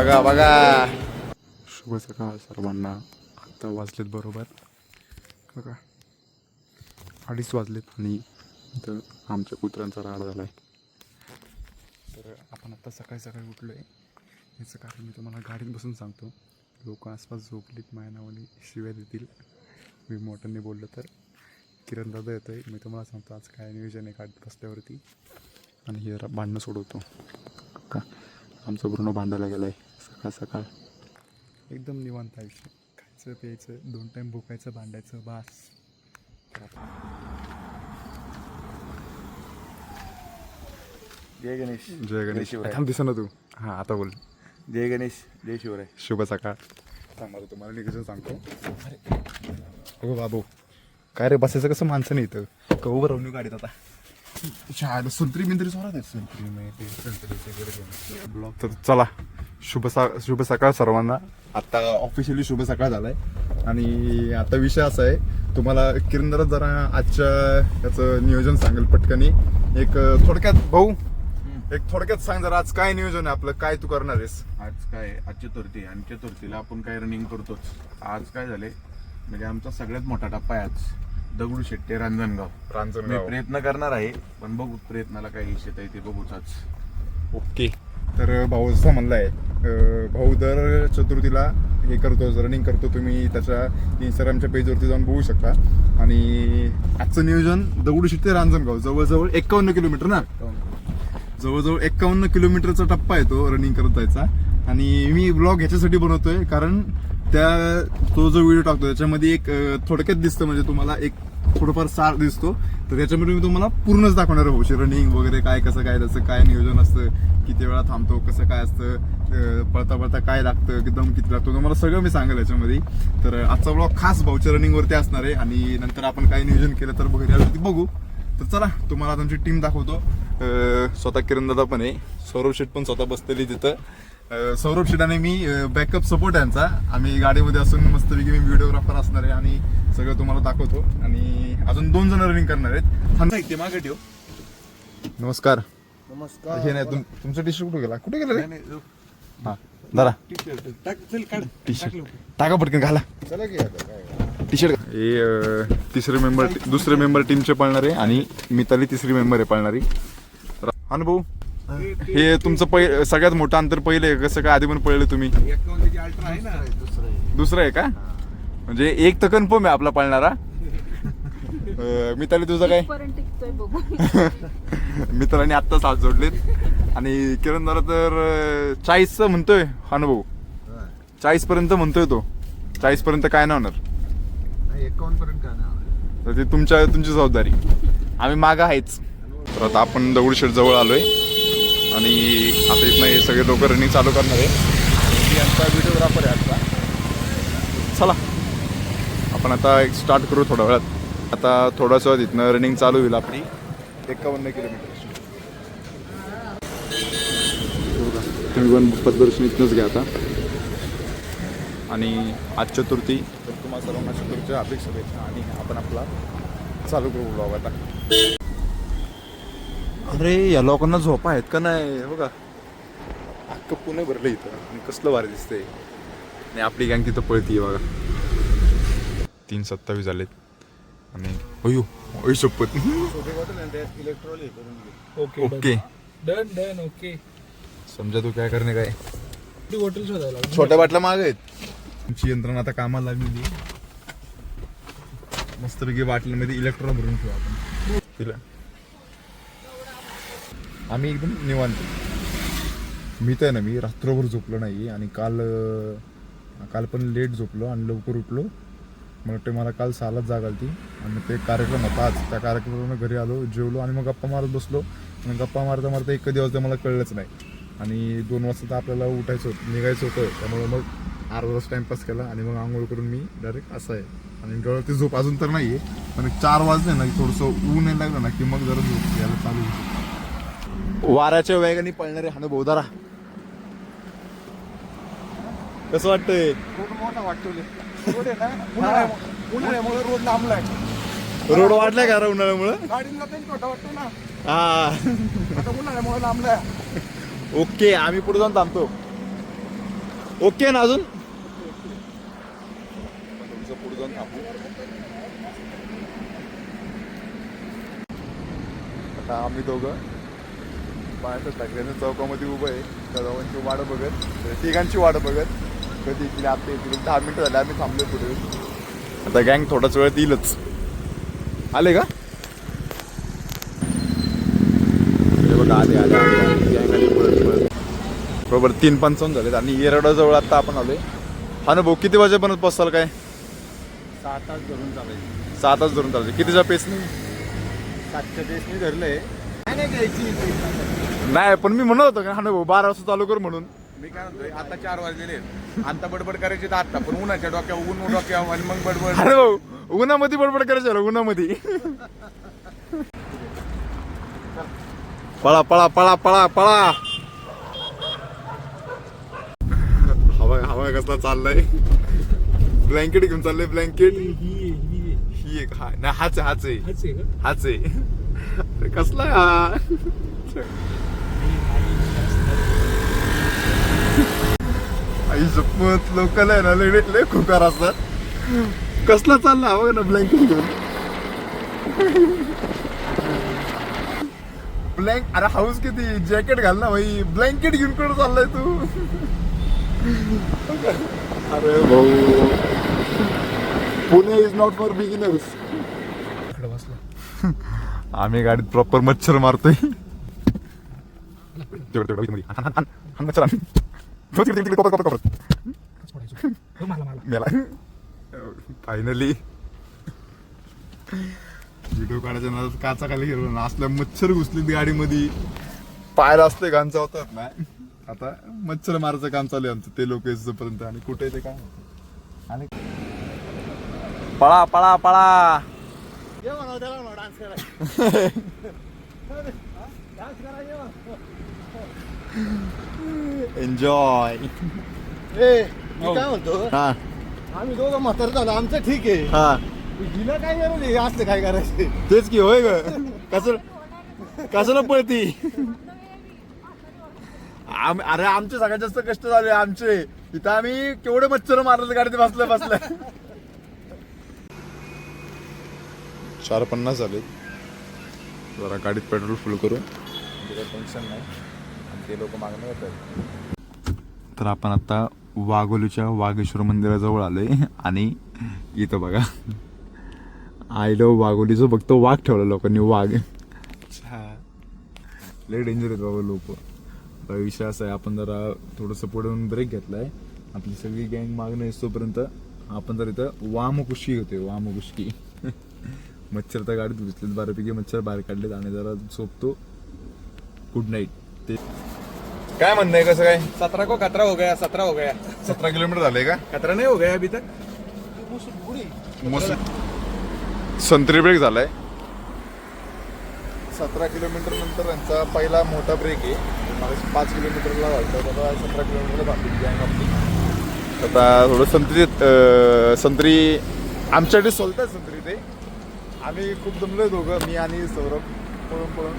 बघा बघा. शुभ सकाळ सर्वांना. आत्ता वाजलेत बरोबर बघा 2:30 वाजलेत आणि इथं आमच्या कुत्र्यांचा राडा झाला आहे. तर आपण आत्ता सकाळी सकाळी उठलो आहे. याचं कारण मी तुम्हाला गाडीत बसून सांगतो. लोक आसपास झोपलीत, माझ्या नावाने शिव्या देतील मी मोठ्यांनी बोललं तर. किरण दादा येतो आहे, मी तुम्हाला सांगतो आज काय नियोजन आहे गाडीत बसल्यावरती. आणि हे भांडणं सोडवतो का. आमचं पूर्ण भांडायला गेलं आहे सकाळ सकाळ. एकदम निवांत आयुष्य. खायचं प्यायचं, 2 टाईम भुकायचं, भांडायचं, बास. जय गणेश. जय गणेश. थांब दिसा ना तू. हां आता बोल. जय गणेश, जय शिवराय. शुभ सकाळ. सांगा तुम्हाला नियोजन सांगतो. अरे हो बाबू काय रे, बसायचं कसं माणसं नाही इथं. कहू बरं राहून गाडीत आता शाळेला संत्री बिंत्री सोडा देत. संत्री ब्लॉग. तर चला शुभ सकाळ सर्वांना. आत्ता ऑफिशियली शुभ सकाळ झालाय. आणि आता विषय असा आहे, तुम्हाला किरणदार जरा आजच्या याचं नियोजन सांगेल पटकनी. एक थोडक्यात भाऊ, एक थोडक्यात सांग जरा आज काय नियोजन आहे आपलं, काय तू करणार आहेस आज काय, आज चतुर्थी आणि चतुर्थीला आपण काय रनिंग करतोच. आज काय झाले म्हणजे आमचा सगळ्यात मोठा टप्पा आहे आज. दगडूशेठ ते रांजणगाव. मी प्रयत्न करणार आहे, पण बघू प्रयत्नाला काय यश येत आहे ते बघूच आज. ओके. तर भाऊ जसं म्हणलाय, भाऊ दर चतुर्थीला हे करतो, रनिंग करतो. तुम्ही त्याच्या इंस्टाग्रामच्या पेजवरती जाऊन बघू शकता. आणि आजचं नियोजन दगडूशेठ ते रांजणगाव जवळजवळ 51 किलोमीटर ना. जवळजवळ 51 किलोमीटरचा टप्पा आहे तो रनिंग करत जायचा. आणि मी ब्लॉग ह्याच्यासाठी बनवतोय कारण तो जो व्हिडिओ टाकतो त्याच्यामध्ये एक थोडक्यात दिसतं, म्हणजे तुम्हाला एक थोडंफार सार दिसतो. तर त्याच्यामध्ये मी तुम्हाला पूर्णच दाखवणार आहे रनिंग वगैरे, काय कसं काय त्याचं काय नियोजन असतं, किती वेळा थांबतो, कसं काय असतं, पळता पळता काय लागतं, दम किती लागतो, तुम्हाला सगळं मी सांगेल याच्यामध्ये. तर आजचा ब्लॉग खास भाऊच्या रनिंगवरती असणार आहे. आणि नंतर आपण काय नियोजन केलं तर यावरती बघू. तर चला तुम्हाला तुमची टीम दाखवतो. स्वतः किरण दादा पण आहे, सौरभ शेठ पण स्वतः बसलेली तिथं. सौरभ शेठ आणि मी बॅकअप सपोर्ट यांचा. आम्ही गाडीमध्ये असून मस्तपैकी मी व्हिडिओग्राफर असणार आहे आणि सगळं तुम्हाला दाखवतो. आणि अजून 2 जण रनिंग करणार आहेत. मागे ठेव. नमस्कार. नमस्कार. हे नाही तुमचा टी शर्ट कुठे गेला रे. हा दादा टी शर्ट टाका पटकन घाला. T shirt. हे दुसरे मेंबर टीमचे पळणारे आणि मिताली तिसरी मेंबर आहे पळणारी. अनुभव हे तुमचं सगळ्यात मोठं अंतर पहिले कसं काय, आधी पण पळले तुम्ही. दुसरं आहे का, म्हणजे एक तर कन्फर्म आहे आपला पळणारा. मिताली तुझं काय. मित्रांनी आत्ताच हात जोडलेत. आणि किरण दादा तर 40 म्हणतोय. अनुभव 40 पर्यंत म्हणतोय तो. 40 पर्यंत काय नाही होणार. 51 पर्यंत काय नाही. तर ते तुमची जबाबदारी, आम्ही मागं आहेच. तर आता आपण दगडूशेठ जवळ आलोय आणि आता इथनं हे सगळे लोक रनिंग चालू करणार आहे. यांचा व्हिडिओग्राफर आहे आजचा. चला आपण आता एक स्टार्ट करू थोड्या वेळात. आता थोडासा इथनं रनिंग चालू होईल आपली 51 किलोमीटर. तुम्ही पण पददर्शन इथनंच घ्या आता. आणि आज चतुर्थी, तर तुम्हाला सर्वांना चतुर्थीच्या हार्दिक शुभेच्छा. आणि आपण आपला चालू करू ब्लॉग आता. अरे या लोकांना झोपा आहेत का नाही बघा. अख्खं पुणे भरलं इथं आणि कसलं भारी दिसतंय. आणि आपली गँग तिथं पळतीये बघा. 3:27 झालेत. आणि अयो शपथ. Okay done okay. समजा तू काय करणे काय. बॉटल शोधायला छोट्या बाटल्या माग आहेत. तुमची यंत्रणा आता कामाला लागली. मस्तपैकी बाटल्यामध्ये इलेक्ट्रॉन भरून ठेवू आपण तिला. आम्ही एकदम निवांत. मी तर ना, मी रात्रभर झोपलो नाही. आणि काल पण लेट झोपलो आणि लवकर उठलो. मला वाटतं मला काल 6लाच जाग आली. आणि ते कार्यक्रम होता आज. त्या कार्यक्रमाला घरी आलो, जेवलो आणि मग गप्पा मारत बसलो. आणि गप्पा मारता मारता एक दिवस मला कळलंच नाही. आणि 2 वाजता तर आपल्याला उठायचं होतं, निघायचं होतं. त्यामुळे मग अर्धाच टाइमपास केला आणि मग आंघोळ करून मी डायरेक्ट असं आहे. आणि डोळ्याची झोप अजून तर नाही आहे, पण 4 वाजले ना की थोडंसं ऊन यायला लागलं ना की मग जरा झोप यायला चालू होतं. वाऱ्याच्या वेगाने पळणारे अनुभव जरा कसं वाटतंय. रोड मोठा वाटतो. रोड आहे ना, उन्हाळ्यामुळे रोड लांबलाय. रोड वाढलाय का उन्हाळ्यामुळे. गाडीला पण छोटा वाटतो ना. हा आता उन्हाळ्यामुळे लांबलाय. ओके. आम्ही पुढे जाऊन थांबतो. ओके ना अजून पुढे जाऊन थांबू. आता आम्ही दोघं पाण्याच्या टाकल्याने चौकामध्ये उभं आहे. कदावांची वाट बघत, तिघांची वाट बघत कधी येतील आता येतील. 10 मिनिटं झाले आम्ही थांबलोय पुढे. आता गँग थोडाच वेळात येईलच. आले का? बघा आले आले आले गँग आली पळत पळत. बरोबर 3:55 झालेत आणि येरवड्याजवळ आता आपण आलोय. हा ना भाऊ, किती वाजेपर्यंत पोचाल काय? 7 तास धरून चालायचं. 7 तास धरून चालायचे. कितीच्या पेसने? 7च्या पेसने धरलंय. नाही घ्यायची. नाही पण मी म्हणत होतो का हा ना भाऊ 12 वाजता चालू कर म्हणून. मी काय म्हणतोय, आता 4 वाजलेले आता बडबड करायची तर आता, पण उन्हाच्या डोक्यावर ऊन डोक्यावर आणि मग बडबड. अरे भाऊ उन्हामध्ये बडबड करायचं उन्हामध्ये. पळा पळा पळा पळा पळा. हवा हवा कसला चाललाय. ब्लँकेट घेऊन चाललंय. ब्लँकेट ही एक हा नाही हाच आहे हाच आहे हाच आहे. अरे कसला आहे हा. आई जपत लोकल आहे ना लय खुकार असतात. कसला चालला हवा ना ब्लँकेट घेऊन. अरे हाऊस किती जॅकेट घाल ना भाई. ब्लँकेट घेऊन कुठं चाललाय तू. अरे भाऊ Pune is not for beginners. आम्ही गाडीत प्रॉपर मच्छर मारतोय. फायनली व्हिडिओ काढायच्या नादात काचा खाली गेलो ना. असल्या मच्छर घुसली गाडीमध्ये. पायला असते घाणचा होतात ना. आता मच्छर मारायचं काम चालू आहे आमचं. ते लोक येईपर्यंत. आणि कुठे ते काय आणि पळा पळा पळा. एन्जॉय. मी काय म्हणतो, हा आम्ही दोघं म्हातार झालो आमचं ठीक आहे. हा हिला काय गरज आहे असलं काय करायचं. तेच की होय ग. कसं पळती. अरे आमचे सगळ्यात जास्त कष्ट झाले आमचे. इथं आम्ही केवढे मच्छर मारले गाडीत बसल्या. 4:50 झाले. जरा गाडीत पेट्रोल फुल करून काही टेन्शन नाही. आणि ते लोक मागणं येतात. तर आपण आता वाघोलीच्या वाघेश्वर मंदिराजवळ आलोय. आणि इथं बघा आय लव्ह वाघोलीचं फक्त वाघ ठेवलं लोकांनी. वाघ लय डेंजर आहेत बाबा लोक. विषय असा आहे, आपण जरा थोडंसं पुढे ब्रेक घेतलाय. आपली सगळी गँग मागणं येतोपर्यंत आपण जर इथं वामकुशी होते. वामकुशी मच्छर तर गाडीत घुसलेत बऱ्यापैकी. मच्छर बाहेर काढलेत आणि जरा झोपतो. Good night. ते काय म्हणणं आहे कसं काय? 17 को खतरा हो गया. 17 हो गया. 17 किलोमीटर झालंय का? खतरा नाही हो गया अभी तक. संत्री ब्रेक झालाय. 17 किलोमीटर नंतर यांचा पहिला मोठा ब्रेक आहे. 5 किलोमीटरला घालतात. आता 17 किलोमीटरला बाकी गँग आपली. आता थोडं संत्री आमच्याकडे सोलतात संत्री. ते आम्ही खूप दमलोय दोघं. मी आणि सौरभ पळून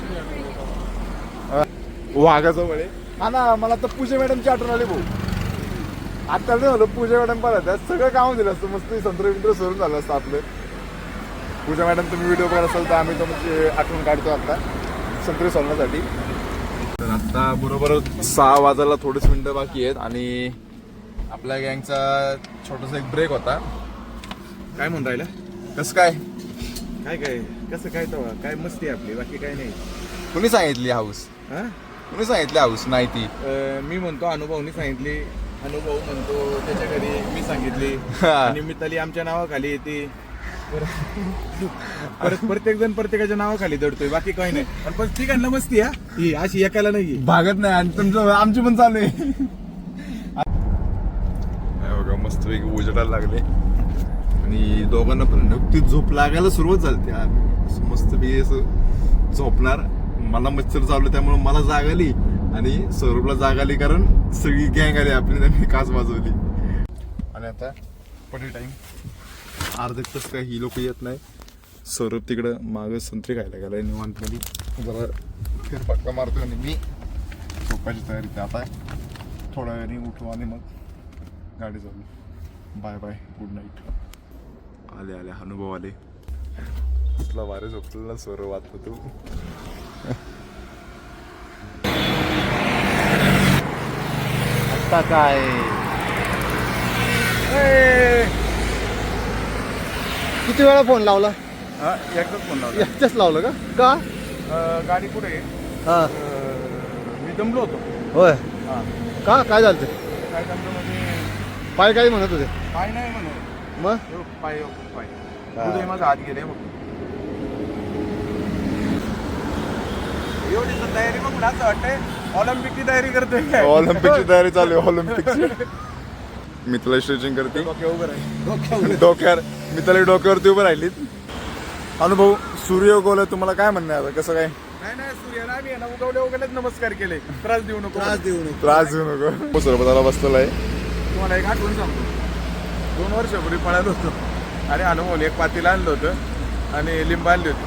वाघाजवळ आहे. हा ना मला तर पूजा मॅडमची आठवण आली भाऊ. आता नाही झालं पूजा मॅडम पाहिलं सगळं काम दिलं असतं. मस्त संत्री विंटर सोडून झालं असतं आपलं. पूजा मॅडम तुम्ही व्हिडिओ बघत असाल तर आम्ही तुमची आठवण काढतो आता संत्री सोलण्यासाठी. तर आता बरोबर 6 वाजायला थोडेच मिनटं बाकी आहेत. आणि आपल्या गँगचा छोटासा एक ब्रेक होता. काय म्हणून राहिलं? कसं काय कसं काय तेव्हा काय मस्ती आपली, बाकी काय नाही. कुणी सांगितली हाऊस? हा कुणी सांगितली हाऊस नाही ती? मी म्हणतो अनुभवनी सांगितली. अनुभव म्हणतो त्याच्या घरी मी सांगितली. आणि मिताली आमच्या नावाखाली येते. परत प्रत्येक जण प्रत्येकाच्या नावाखाली दडतोय, बाकी काही नाही. पण ठिकाणला मस्ती हा ही अशी एकाला नाही भागत नाही. आणि तुमचं आमची पण चालू आहे. बघा मस्त पैकी उजेडायला लागले. आणि दोघांना पण नुकतीच झोप लागायला सुरुवात झाली. मस्त पैकी असं झोपणार. मला मच्छर चावलं त्यामुळे मला जाग आली. आणि सौरभला जाग आली कारण सगळी गँग आली आपली. त्यांनी काच वाजवली. आणि आता पडी टाइम अर्धा तास काय ही लोक येत नाही. सौरभ तिकडं मागं संत्री खायला गेलाय निवांतमध्ये. जरा फेरफटका मारतोय आणि मी झोपायची तयारी. आता थोड्या वेळाने उठू आणि मग गाडी चालू. Bye bye, good night. आले आले अनुभव आले. तुला वारे झोपलेला स्वर वाचतो तू. आता काय किती वेळा फोन लावला? हा एकदाच फोन लावला. एकदाच लावलं का? गाडी कुठे आहे? हा मी दमलो होतो. होय. हा का काय झालं ते? काय दमलो म्हणजे पाय काय म्हणत होते? पाय नाही म्हणून मग पाय पाय उदय माझा हात गेले बघ. एवढी तर तयारी बघून असं वाटतंय ऑलिम्पिकची तयारी करतोय काय. ऑलिम्पिकची तयारी चालू आहे. ऑलिम्पिकची. मी तुला स्ट्रेचिंग करते डोक्यावर. मी त्याला डोक्यावरती उभं राहिलीत. अनुभव सूर्य उगवलं, तुम्हाला काय म्हणणं आहे आता? कसं काय? नाही सूर्याला आम्ही आहे ना उगवलेच नमस्कार केले. त्रास देऊ नको. त्रास देऊ नको. सरबताला बसलेला आहे. तुम्हाला एक आठवण सांगतो. 2 वर्षापूर्वी पळालो होतो. अरे अनुभव एक पातीला आणलं होतं आणि लिंब आणली होती.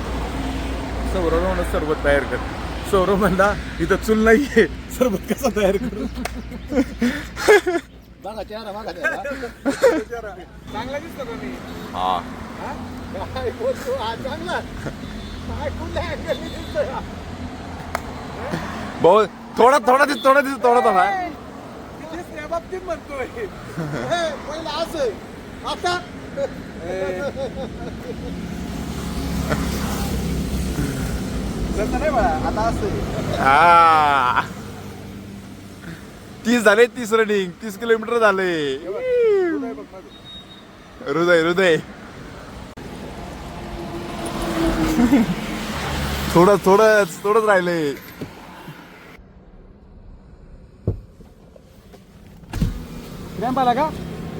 सौरव म्हणून सरबत तयार कर. सौरव म्हणला इथं चूल नाहीये, सरबत कसा तयार करू. बघा चेहरा बघा चांगला दिसतो का मी? हा चांगला भाऊ थोडा त्या बाबतीत म्हणतोय. पहिला असं आता तसं नाही बघा आता असं. हा 30 झाले. 30 रनिंग. 30 किलोमीटर झाले. हृदय थोडंच राहिले. क्रॅम्प आला का?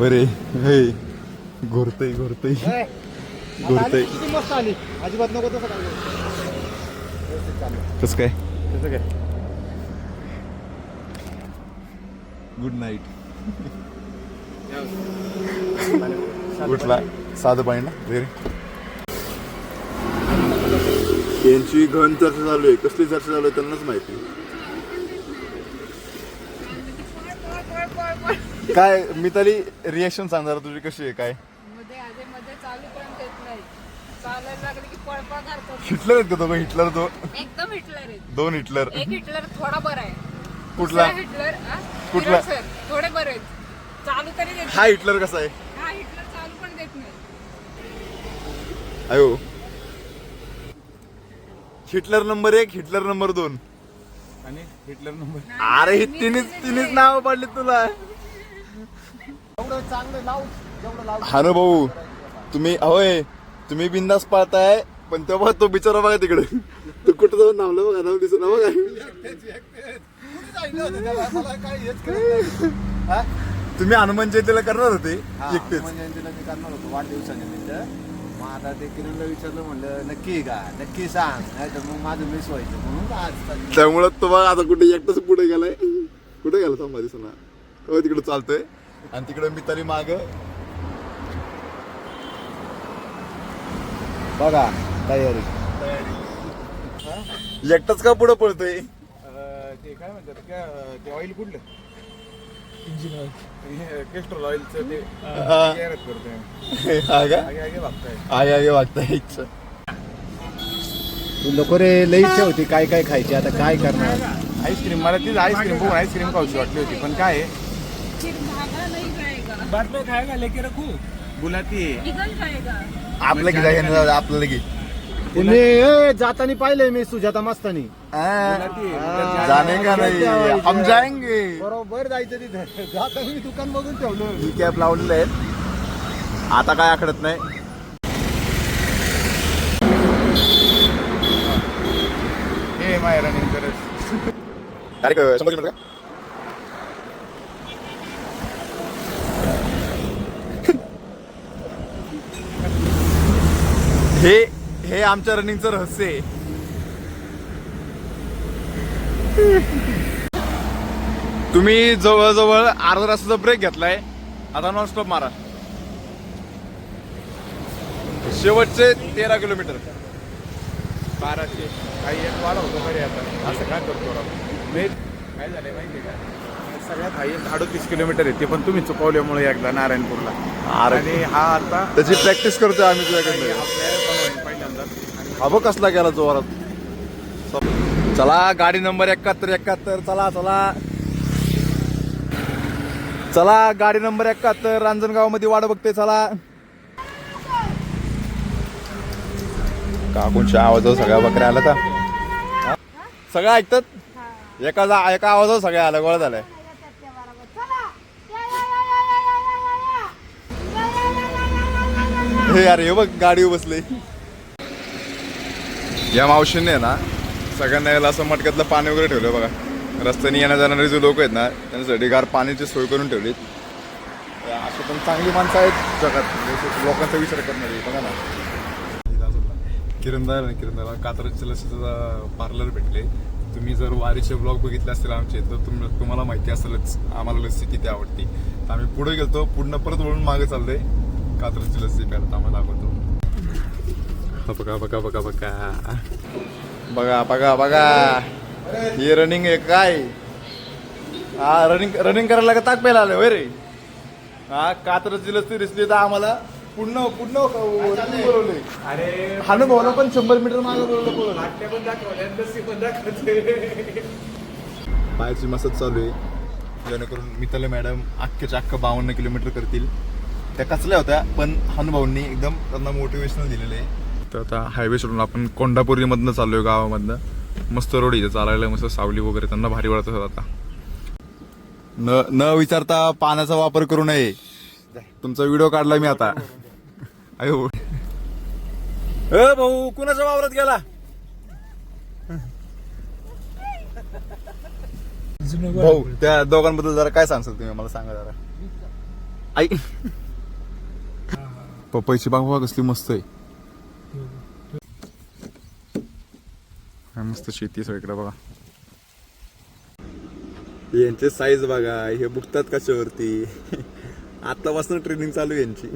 अरे घोरतय किती मस्त आली. अजिबात नको तसं काय. कस काय? तसं काय गुड नाईट. कुठला साधं पाणी ना रे. यांची घन चर्चा चालू आहे. कसली चर्चा चालू आहे त्यांनाच माहिती. काय मिताली रिएक्शन सांगणार तुझी कशी आहे? काय मध्ये चालू पण देत नाही. चालायला लागले की पळपळ करतो. हिटलर आहेत का तो? हिटलर तो एकदम हिटलर आहे. 2 हिटलर. एक हिटलर थोडा बरा आहे. कुठला? दुसरा हिटलर कुठला? विराट सर थोडे बरे आहेत. चालू तरी देत हा हिटलर कसा आहे? हा हिटलर चालू पण देत नाही. अयो हिटलर नंबर 1, हिटलर नंबर 2. आणि हिटलर नंबर. अरे हे तिन्हीच नाव पडले तुला. एवढं चांगलं लाव जेवढं लाव. हा ना भाऊ, तुम्ही बिंदास पाहताय, पण तेव्हा तो बिचारा बघा तिकडे. तू कुठं जाऊन नावलं बघा. नाव दिसत ना बघा. तुम्ही हनुमान जयंतीला करणार होते एकटेच. जयंतीला ते करणार होतो वाढदिवसानिमित्त. मग आता ते किरणला विचारलं, म्हणलं नक्की का? नक्की सांग, नाही तर मग माझं मिस व्हायचं म्हणून आज. त्यामुळं तो बघा आता कुठे एकटाच पुढे गेलाय. कुठे गेला थांबा दिसना. हो तिकडे चालतोय आणि तिकडे मी तरी माग बघा तयारी. एकटाच का पुढे पळतोय? ते काय म्हणतात ते ऑइल कुठलं? Engine oil. केस्ट्रॉल ऑइलचं ते तयारच करतोय. हा का? आगे बघताय. आगे वागताय इच्छा. नको रे, लई इच्छा होती काय काय खायची. आता काय करणार? आईस्क्रीम. मला ती आईस्क्रीम बघून आईस्क्रीम खाऊची वाटली होती, पण काय आहे फिर भागा नहीं खाएगा. बाद में खाएगा लेके रखूं. बुलाती आहे. इगल खाएगा. आपलं की जाय आपल्याला की तुम्ही जातानी पाहिले मी सुजाता मस्तानी. जाने का नाही, हम जाएंगे. बरोबर जायचं तिथे. जातानी दुकान बघून ठेवलं. ही कॅप लावलेले आहेत. आता काय आखडत नाही. हे माय रनिंग करत. डायरेक्ट 100 किलोमीटर का? हे आमच्या रनिंगचं रहस्य आहे. तुम्ही जवळजवळ अर्धा तासाचा ब्रेक घेतलाय. आता नॉनस्टॉप मारा. शेवटचे 13 किलोमीटर. 1200. काही एक वाढवतो खरे आता. असं काय करतो राव. मी काय झालंय माहिती का? सगळ्यात हायेस्ट 38 किलोमीटर आहे ते पण तुम्ही चुकवल्यामुळे एकदा नारायणपूरला. अरे. आणि हा आता त्याची प्रॅक्टिस करतोय आम्ही तुझ्याकडे. आपल्याला पण होईल पहिल्यांदाच. हा बघ कसला गेला जोरात. चला गाडी नंबर 71 चला चला चला गाडी नंबर 71 रांजणगाव मध्ये वाट बघते. चला काकूंच्या आवाजावर सगळ्या बकऱ्या आल्या का सगळ्या ऐकतात. एका आवाजावर सगळ्या आल्या गोळा झालाय. हे यार हे बघ गाडी बसले. या मावशीने ना सगळ्यांना याला असं मटक्यातलं पाणी वगैरे ठेवलं बघा. रस्त्याने येण्या जाणारे जे लोक आहेत ना त्यांच्यासाठी गार पाण्याची सोय करून ठेवलीत. अशी पण चांगली माणसं आहेत जगात लोकांचा विचार करणारी. बघा ना किरणदार कात्रजच्या लसीचं पार्लर भेटले. तुम्ही जर वारीचे ब्लॉग बघितले असतील आमचे तर तुम्हाला माहिती असेलच आम्हाला लस्सी किती आवडती. तर आम्ही पुढे गेलतो पुढनं परत वळून मागे चाललोय कात्रजची लस्सी प्यायला. आम्हाला आवडतो. बघा बघा बघा बघा बघा बघा बघा ही रनिंग आहे काय. हा रनिंग करायला का ताक प्यायला आलं होय रे. हा कात्रजची लस्सी दिसली तर आम्हाला पुढनं बोलवले. अरे भावना पण 100 मीटर मागे बोलवलं. नाट्य पण दाखवले लस्सी पण दाखवते. पायाची मसाज चालू आहे जेणेकरून मिताली मॅडम अख्खेच्या अख्खं 52 किलोमीटर करतील. त्या कचल्या होत्या पण हनुभाऊंनी एकदम त्यांना मोटिवेशनल दिलेलं आहे. तर आता हायवे सोडून आपण कोंडापुरीमधनं चाललोय गावामधनं. मस्त रोड इथे चालायला मस्त सावली वगैरे त्यांना भारी वाटत होत. आता न विचारता पाण्याचा वापर करू नये. तुमचा व्हिडिओ काढलाय मी आता. अयो भाऊ कुणाच्या वावरात गेला. भाऊ त्या दोघांबद्दल जरा काय सांगसाल तुम्ही मला सांगा जरा. आई पपईची बाग बघा कसली मस्त आहे. मस्त शेती सगळीकडे बघा. यांचे साईज बघा. हे बुकतात कशावरती. आतापासून ट्रेनिंग चालू आहे यांची.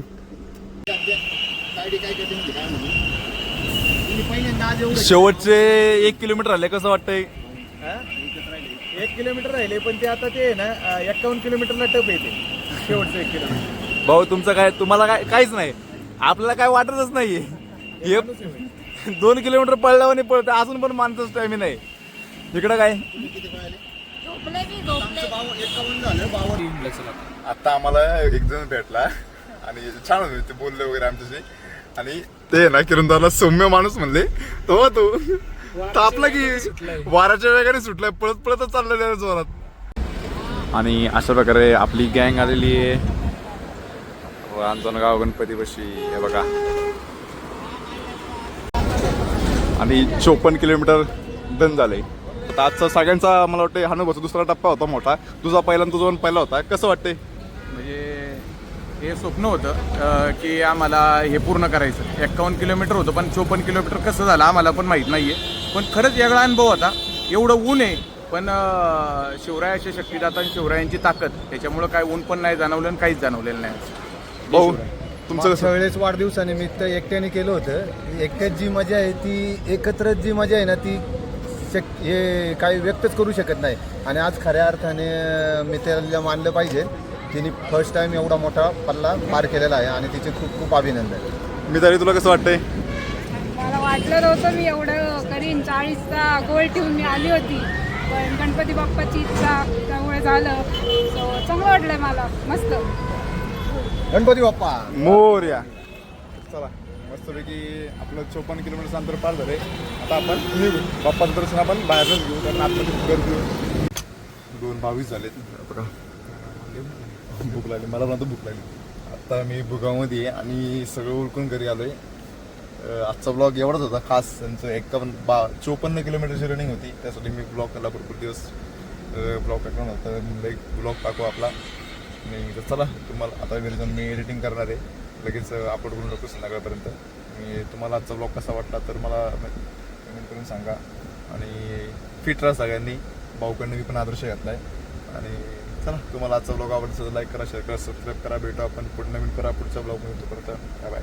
शेवटचे 1 किलोमीटर आले कसं वाटतंय. 1 किलोमीटर राहिले पण ते आता ते ना 51 किलोमीटरला टप येते शेवटचं 1 किलोमीटर. भाऊ तुमचं काय तुम्हाला काय काहीच नाही. आपल्याला काय वाटतच नाहीये. हे 2 किलोमीटर पळल्यावर नाही पळत अजून पण माणसाच टायमिंग नाही. इकडं काय झोपले मी झोपले. आता आम्हाला एक जण भेटला आणि छान होते ते बोलले वगैरे आमच्याशी. आणि ते ना किरणदारला सौम्य माणूस म्हणले तो तापला की वाऱ्याच्या वेगाने सुटलाय पळत पळतच चाललेला जोरात. आणि अशा प्रकारे आपली गँग आलेली आहे रांजणगाव गणपतीपाशी. हे बघा आणि 54 किलोमीटर डन झालंय. आता आजचा सगळ्यांचा मला वाटतं हनुभाऊचा दुसरा टप्पा होता मोठा. तुझा पहिला आणि तुझा पहिला होता. कसं वाटतंय. म्हणजे हे स्वप्न होतं की आम्हाला हे पूर्ण करायचं. 51 किलोमीटर होतं पण 54 किलोमीटर कसं झालं आम्हाला पण माहीत नाही आहे. पण खरंच वेगळा अनुभव होता. एवढं ऊन आहे पण शिवरायाच्या शक्तिदाता आणि शिवरायांची ताकद त्याच्यामुळं काय ऊन पण नाही जाणवलं आणि काहीच जाणवलेलं नाही. भाऊ तुमचं मागच्या वेळेस वाढदिवसानिमित्त एकट्याने केलं होतं. एकट्यात जी मजा आहे ती एकत्र जी मजा आहे ना ती हे काही व्यक्तच करू शकत नाही. आणि आज खऱ्या अर्थाने मित्राला मानलं पाहिजे. तिने फर्स्ट टाइम एवढा मोठा पल्ला पार केलेला आहे आणि तिचे खूप खूप अभिनंदन. मिताली तुला कसं वाटतंय. मला वाटलं नव्हतं मी एवढं करीन. 40चा गोल ठेवून मी आली होती पण गणपती बाप्पाची इच्छा त्यामुळे झालं. सो चांगलं वाटलंय मला. मस्त. गणपती बाप्पा मोरया. चला मस्तपैकी आपलं 54 किलोमीटरचं अंतर पार झालंय. आता आपण निघू. बाप्पाचं दर्शन आपण बाहेरच घेऊ कारण आतमध्ये गर्दी 2:22 झालेत. बघा भूक लागली मला पण भूक लागली. आता मी भुगावमध्ये आहे आणि सगळं उरकून घरी आलोय. आजचा ब्लॉग एवढाच होता खास. त्यांचं 54 किलोमीटरची रनिंग होती त्यासाठी मी ब्लॉग केला. भरपूर दिवस ब्लॉग टाकला नव्हता. एक ब्लॉग टाकू आपला. आणि चला तुम्हाला आता घरी जाऊन मी एडिटिंग करणार आहे. लगेच अपलोड करून टाकतो संध्याकाळपर्यंत. मी तुम्हाला आजचा ब्लॉग कसा वाटला तर मला कमेंट करून सांगा. आणि फिट राहा सगळ्यांनी. भाऊकडनं मी पण आदर्श घातला आहे. आणि चला तुम्हाला आजचा ब्लॉग आवडला तर लाईक करा शेअर करा सबस्क्राईब करा. भेटू आपण पुढे नवीन करा पुढच्या ब्लॉगमध्ये. तोपर्यंत बाय बाय.